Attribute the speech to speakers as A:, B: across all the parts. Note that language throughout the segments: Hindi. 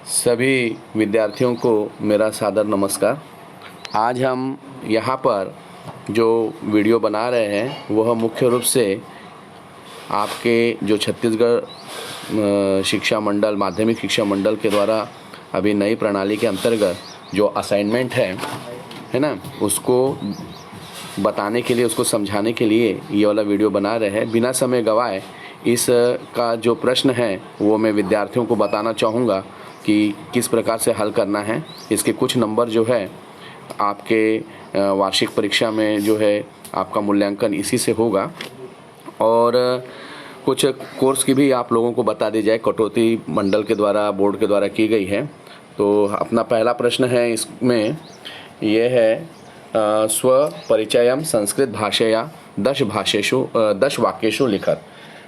A: सभी विद्यार्थियों को मेरा सादर नमस्कार। आज हम यहाँ पर जो वीडियो बना रहे हैं वह मुख्य रूप से आपके जो छत्तीसगढ़ शिक्षा मंडल माध्यमिक शिक्षा मंडल के द्वारा अभी नई प्रणाली के अंतर्गत जो असाइनमेंट है ना, उसको बताने के लिए, उसको समझाने के लिए ये वाला वीडियो बना रहे हैं। बिना समय गवाए इसका जो प्रश्न है वो मैं विद्यार्थियों को बताना चाहूँगा कि किस प्रकार से हल करना है। इसके कुछ नंबर जो है आपके वार्षिक परीक्षा में जो है आपका मूल्यांकन इसी से होगा, और कुछ कोर्स की भी आप लोगों को बता दी जाए, कटौती मंडल के द्वारा, बोर्ड के द्वारा की गई है। तो अपना पहला प्रश्न है इसमें यह है, स्व परिचयम संस्कृत भाषया 10 वाक्येषु लिखत।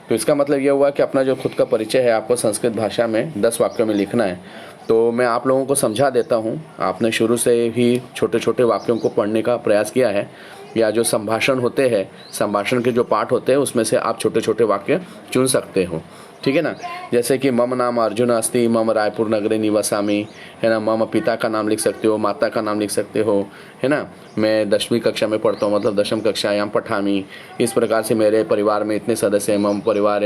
A: तो इसका मतलब यह हुआ कि अपना जो खुद का परिचय है आपको संस्कृत भाषा में 10 वाक्यों में लिखना है। तो मैं आप लोगों को समझा देता हूँ। आपने शुरू से ही छोटे छोटे वाक्यों को पढ़ने का प्रयास किया है, या जो संभाषण होते हैं, संभाषण के जो पाठ होते हैं उसमें से आप छोटे छोटे वाक्य चुन सकते हो, ठीक है ना। जैसे कि मम नाम अर्जुन अस्ति, मम रायपुर नगरे निवसामि, है ना। मम पिता का नाम लिख सकते हो, माता का नाम लिख सकते हो, है ना। मैं 10वीं कक्षा में पढ़ता हूँ, मतलब 10वीं कक्षायां पठामि। इस प्रकार से मेरे परिवार में इतने सदस्य हैं, मम परिवार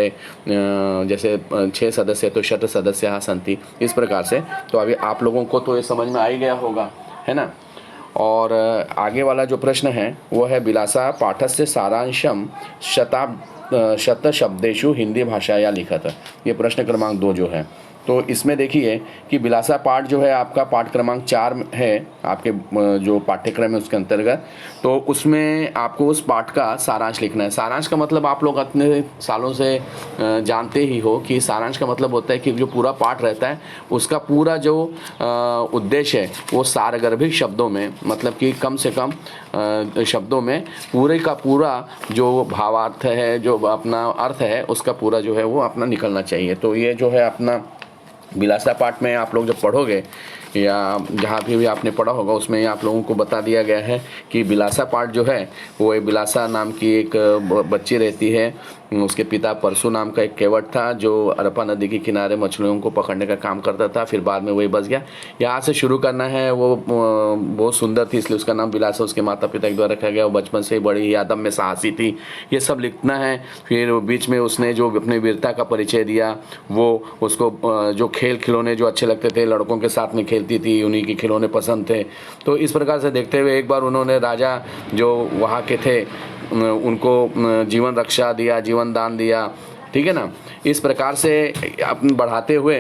A: जैसे 6 सदस्य तो षट सदस्य सन्ति, इस प्रकार से। तो अभी आप लोगों को तो ये समझ में आ ही गया होगा, है ना। और आगे वाला जो प्रश्न है वो है, विलासा पाठस्य सारांशम शत शब्देषु हिंदी भाषाया लिखत। ये प्रश्न क्रमांक 2 जो है। तो इसमें देखिए कि विलासा पाठ जो है आपका पाठ क्रमांक 4 है आपके जो पाठ्यक्रम है उसके अंतर्गत। तो उसमें आपको उस पाठ का सारांश लिखना है। सारांश का मतलब आप लोग इतने सालों से जानते ही हो कि सारांश का मतलब होता है कि जो पूरा पाठ रहता है उसका पूरा जो उद्देश्य है वो सारगर्भित शब्दों में, मतलब कि कम से कम शब्दों में पूरे का पूरा जो भावार्थ है, जो अपना अर्थ है, उसका पूरा जो है वो अपना निकलना चाहिए। तो ये जो है अपना विलासा पाठ में आप लोग जब पढ़ोगे या जहाँ भी आपने पढ़ा होगा उसमें आप लोगों को बता दिया गया है कि विलासा पाठ जो है वो विलासा नाम की एक बच्ची रहती है। उसके पिता परशु नाम का एक केवट था जो अरपा नदी के किनारे मछलियों को पकड़ने का काम करता था, फिर बाद में वही बच गया। यहाँ से शुरू करना है। वो बहुत सुंदर थी इसलिए उसका नाम विलासा उसके माता पिता के द्वारा रखा गया। वो बचपन से ही बड़ी आदम में साहसी थी, ये सब लिखना है। फिर बीच में उसने जो अपनी वीरता का परिचय दिया, वो उसको जो खेल खिलौने जो अच्छे लगते थे, लड़कों के साथ में खेलती थी, उन्हीं के खिलौने पसंद थे। तो इस प्रकार से देखते हुए एक बार उन्होंने राजा जो वहाँ के थे उनको जीवन रक्षा दिया, जीवन दान दिया, ठीक है ना। इस प्रकार से अपन बढ़ाते हुए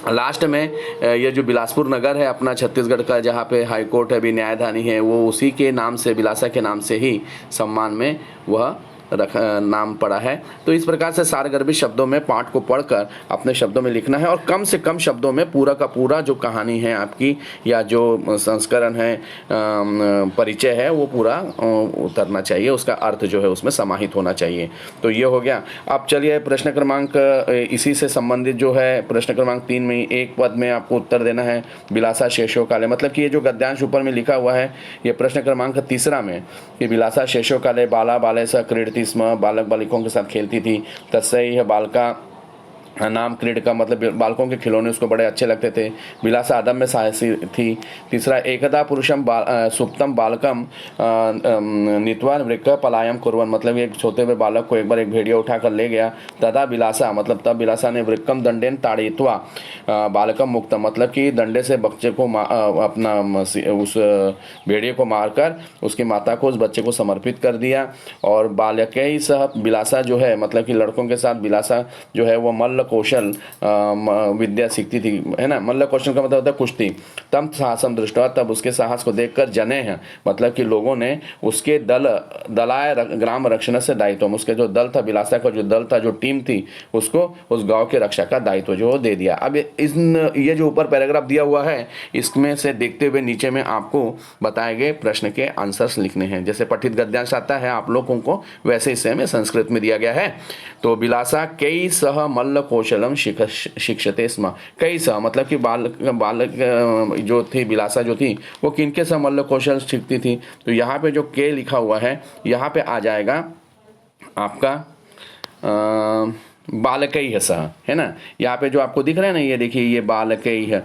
A: लास्ट में ये जो बिलासपुर नगर है अपना छत्तीसगढ़ का, जहाँ पे हाई कोर्ट है, भी न्यायधानी है, वो उसी के नाम से, विलासा के नाम से ही सम्मान में वह नाम पड़ा है। तो इस प्रकार से सारगर्भित शब्दों में पाठ को पढ़कर अपने शब्दों में लिखना है, और कम से कम शब्दों में पूरा का पूरा जो कहानी है आपकी या जो संस्करण है, परिचय है, वो पूरा उतरना चाहिए, उसका अर्थ जो है उसमें समाहित होना चाहिए। तो ये हो गया। अब चलिए प्रश्न क्रमांक इसी से संबंधित जो है प्रश्न क्रमांक 3 में एक पद में आपको उत्तर देना है, विलासा शेषो काले। मतलब कि ये जो गद्यांश ऊपर में लिखा हुआ है ये प्रश्न क्रमांक 3 में कि विलासा शेषो काले बाला बाले स क्रीडति स्म, बालक बालिकाओं के साथ खेलती थी। तस्यै यह बालका नाम क्रीड का मतलब बालकों के खिलौने उसको बड़े अच्छे लगते थे। विलासा आदम में साहसी थी। तीसरा, एकदा पुरुषम सुप्तम बालकम नित्वा वृक्क पलायम कुर्वन्, मतलब एक छोटे हुए बालक को एक बार एक भेड़िया उठाकर ले गया। तदा विलासा, मतलब तब विलासा ने वृक्कम दंडेन ताड़यित्वा बालकम मुक्त, मतलब कि डंडे से बच्चे को अपना उस भेड़िए को मारकर उसकी माता को, उस बच्चे को समर्पित कर दिया। और बालक ही सह विलासा जो है, मतलब कि लड़कों के साथ विलासा जो है वो मल्ल कौशल विद्या सीखती थी, है ना। मल्ल कौशल का मतलब होता है कुश्ती। तम साहसम दृष्टवा, तब उसके साहस को देखकर जने हैं, मतलब कि लोगों ने उसके दलाय ग्राम रक्षण से दायित्व, उसके जो दल था, विलासा का जो दल था, जो टीम थी, उसको उस गांव के रक्षा का दायित्व जो दे दिया। अब ये जो ऊपर पैराग्राफ दिया हुआ है इसमें से देखते हुए नीचे में आपको बताए गए प्रश्न के आंसर्स लिखने हैं। जैसे पठित गद्यांश आता है आप लोगों को, वैसे इसे में संस्कृत में दिया गया है। तो विलासा कई सह मल्ल कौशलम शिक्षते स्म। कई सह मतलब कि बालक जो थी, विलासा जो थी, वो किनके सह मल्ल कौशल सीखती थी। तो यहाँ पे जो के लिखा हुआ है यहाँ पे आ जाएगा आपका बालकैः सह, है ना। यहाँ पे जो आपको दिख रहा है ना, ये देखिए ये बालकैः,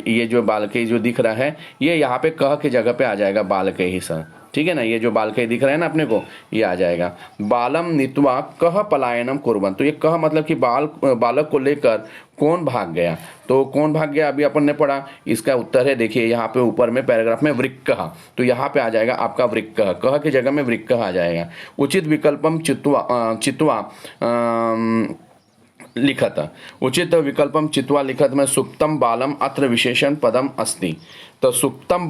A: ये जो बालकैः जो दिख रहा है ये यहाँ पे कह के जगह पे आ जाएगा बालकैः सह, ठीक है ना। ये जो बालकैः दिख रहा है ना अपने को, ये आ जाएगा। बालम नीत्वा कह पलायनम कुर्वन्, तो ये कह मतलब कि बालक को लेकर कौन भाग गया। तो कौन भाग गया अभी अपन ने पढ़ा, इसका उत्तर है देखिए यहाँ पे ऊपर में पैराग्राफ में वृक्कः, तो यहाँ पे आ जाएगा आपका वृक्कः, कह की जगह में वृक्कः आ जाएगा। उचित विकल्पम चित्वा लिखत, उचित विकल्पम चित्वा लिखत में सुप्तम बालम अत्र विशेषण पदम अस्ति। तो सुप्तम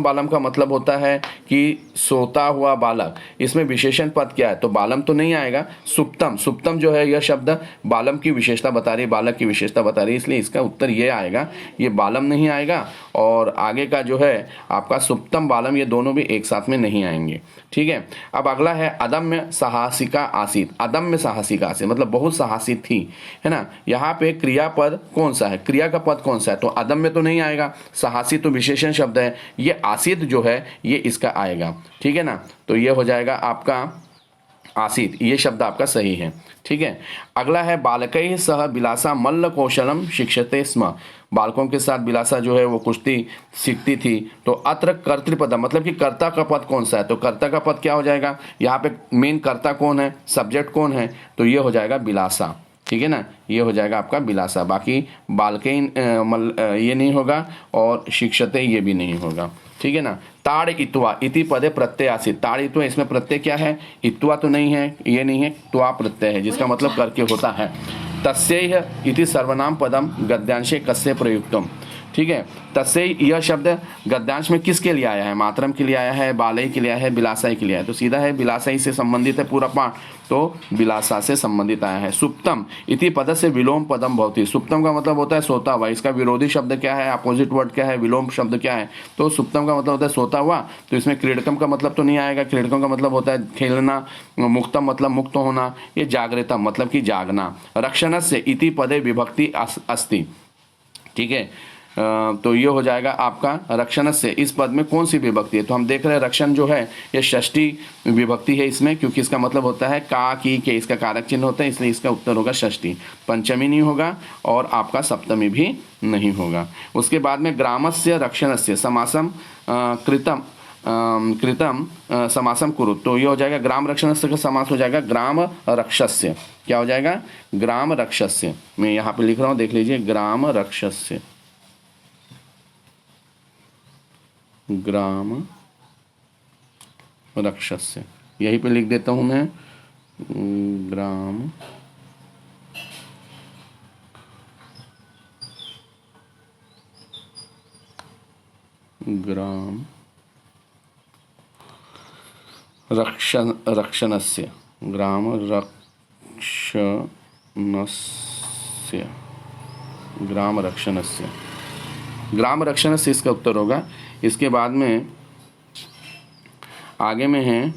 A: बालम का मतलब होता है कि सोता हुआ बालक, इसमें विशेषण पद क्या है, तो बालम तो नहीं आएगा, सुप्तम जो है यह शब्द बालम की विशेषता बता रही है, बालक की विशेषता बता रही है, इसलिए इसका उत्तर ये आएगा, ये बालम नहीं आएगा और आगे का जो है आपका सुप्तम बालम, ये दोनों भी एक साथ में नहीं आएंगे, ठीक है। अब अगला है अदम्य साहसिका आसीत, अदम्य साहसिका आसीत मतलब बहुत साहसी थी, है ना। यहाँ पे क्रियापद कौन सा है, क्रिया का पद कौन सा है, तो अदम्य तो नहीं आएगा, साहसी तो विशेषण शब्द है, ये आसित जो है ये इसका आएगा, ठीक है ना। तो ये हो जाएगा आपका आसित, ये शब्द आपका सही है, ठीक है। अगला है बालकैः सह बिलासा मल्ल कौशलम शिक्षते स्म, बालकों के साथ बिलासा जो है वो कुश्ती सीखती थी। तो अत्र कर्तृपद मतलब कि कर्ता का पद कौन सा है, तो कर्ता का पद क्या हो जाएगा, यहाँ पे मेन कर्ता कौन है, सब्जेक्ट कौन है, तो ये हो जाएगा बिलासा, ठीक है ना। ये हो जाएगा आपका बिलासा, बाकी बालकैन ये नहीं होगा और शिक्षते ये भी नहीं होगा, ठीक है ना। ताड़ इत्वा इति पदे प्रत्यय आसित, ताड़ इत्वा इसमें प्रत्यय क्या है, इत्वा तो नहीं है, ये नहीं है, त्वा प्रत्यय है जिसका मतलब करके होता है। तस्यैह इति सर्वनाम पदम गद्यांशे कस्य प्रयुक्तम, ठीक है। तस्से यह शब्द गद्यांश में किसके लिए आया है, मातरम के लिए आया है, बालय के लिए आया है, बिलासाई के लिए आया है, तो सीधा है बिलासाई से संबंधित है पूरा पाठ, तो बिलासा से संबंधित आया है। सुप्तम इति पद से विलोम पदम भवति, सुप्तम का मतलब होता है सोता हुआ, इसका विरोधी शब्द क्या है, अपोजिट वर्ड क्या है, विलोम शब्द क्या है, तो सुप्तम का मतलब होता है सोता हुआ, तो इसमें क्रीडकम का मतलब तो नहीं आएगा, क्रीडकम का मतलब होता है खेलना, मुक्तम मतलब मुक्त होना, ये जागृतम मतलब कि जागना। रक्षणस्य इति पदे विभक्ति अस्ति, ठीक है। तो ये हो जाएगा आपका रक्षण से, इस पद में कौन सी विभक्ति है, तो हम देख रहे हैं रक्षण जो है ये षष्ठी विभक्ति है इसमें, क्योंकि इसका मतलब होता है का की के, इसका कारक चिन्ह होता है, इसलिए इसका उत्तर होगा षष्ठी, पंचमी नहीं होगा और आपका सप्तमी भी नहीं होगा। उसके बाद में ग्रामस्य रक्षणस्य समासम कृतम समासम कुरु, तो ये हो जाएगा ग्राम रक्षणस्य का समास हो जाएगा ग्राम रक्षस्य, क्या हो जाएगा, ग्राम रक्षस्य, मैं यहाँ पे लिख रहा हूँ देख लीजिए, ग्राम रक्षस्य, ग्राम रक्षस्य, यहीं पे लिख देता हूं मैं, ग्राम रक्षणस्य, ग्राम रक्षणस्य, ग्राम रक्षणस्य, ग्राम रक्षणस्य इसका उत्तर होगा। इसके बाद में आगे में है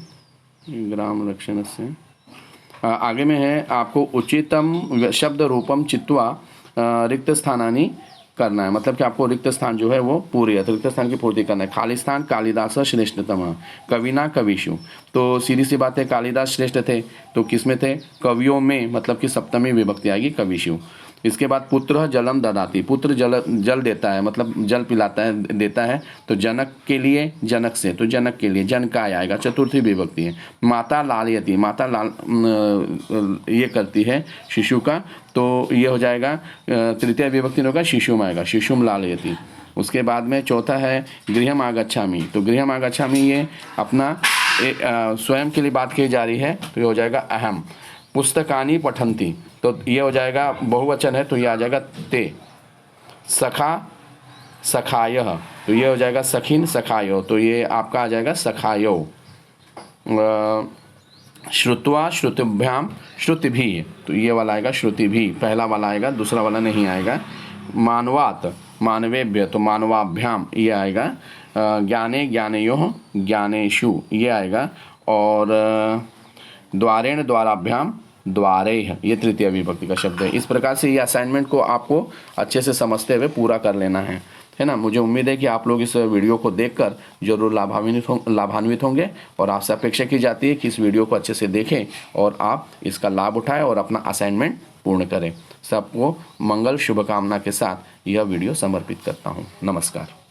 A: ग्राम रक्षण से, आगे में है आपको उचितम शब्द रूपम चित्वा रिक्त स्थानानि करना है, मतलब कि आपको रिक्त स्थान जो है वो पूरी है, तो रिक्त स्थान की पूर्ति करना है। खाली स्थान कालिदास श्रेष्ठतम कविना कविषु, तो सीधी सी बात है कालिदास श्रेष्ठ थे, तो किस में थे, कवियों में, मतलब कि सप्तमी विभक्ति आएगी कविषु। इसके बाद पुत्र जलम ददाति, पुत्र जल देता है, मतलब जल पिलाता है, देता है, तो जनक के लिए, जनक से, तो जनक के लिए जन का आएगा, चतुर्थी विभक्ति है। माता लालयति, माता लाल ये करती है शिशु का, तो ये हो जाएगा तृतीय विभक्ति होगा शिशुम आएगा, शिशुम लालयति। उसके बाद में चौथा है गृहम आगच्छामि, तो गृहम आगच्छामि ये अपना स्वयं के लिए बात की जा रही है, तो ये हो जाएगा अहम। पुस्तकानि पठन्ति, तो ये हो जाएगा बहुवचन है, तो ये आ जाएगा ते। सखा सखायः, तो ये हो जाएगा सखिन सखायो, तो ये आपका आ जाएगा सखायो। श्रुत्वा श्रुतिभ्याम श्रुतिभी, तो ये वाला आएगा श्रुतिभी, पहला वाला आएगा, दूसरा वाला नहीं आएगा। मानवात मानवेभ्य, तो मानवाभ्याम ये आएगा। ज्ञाने ज्ञानयोः ज्ञानेषु ये आएगा, और द्वारेण द्वाराभ्याम द्वारेह ये तृतीय विभक्ति का शब्द है। इस प्रकार से ये असाइनमेंट को आपको अच्छे से समझते हुए पूरा कर लेना है। है ना। मुझे उम्मीद है कि आप लोग इस वीडियो को देखकर जरूर लाभान्वित होंगे और आपसे अपेक्षा की जाती है कि इस वीडियो को अच्छे से देखें और आप इसका लाभ उठाएं और अपना असाइनमेंट पूर्ण करें। सबको मंगल शुभकामना के साथ यह वीडियो समर्पित करता हूँ। नमस्कार।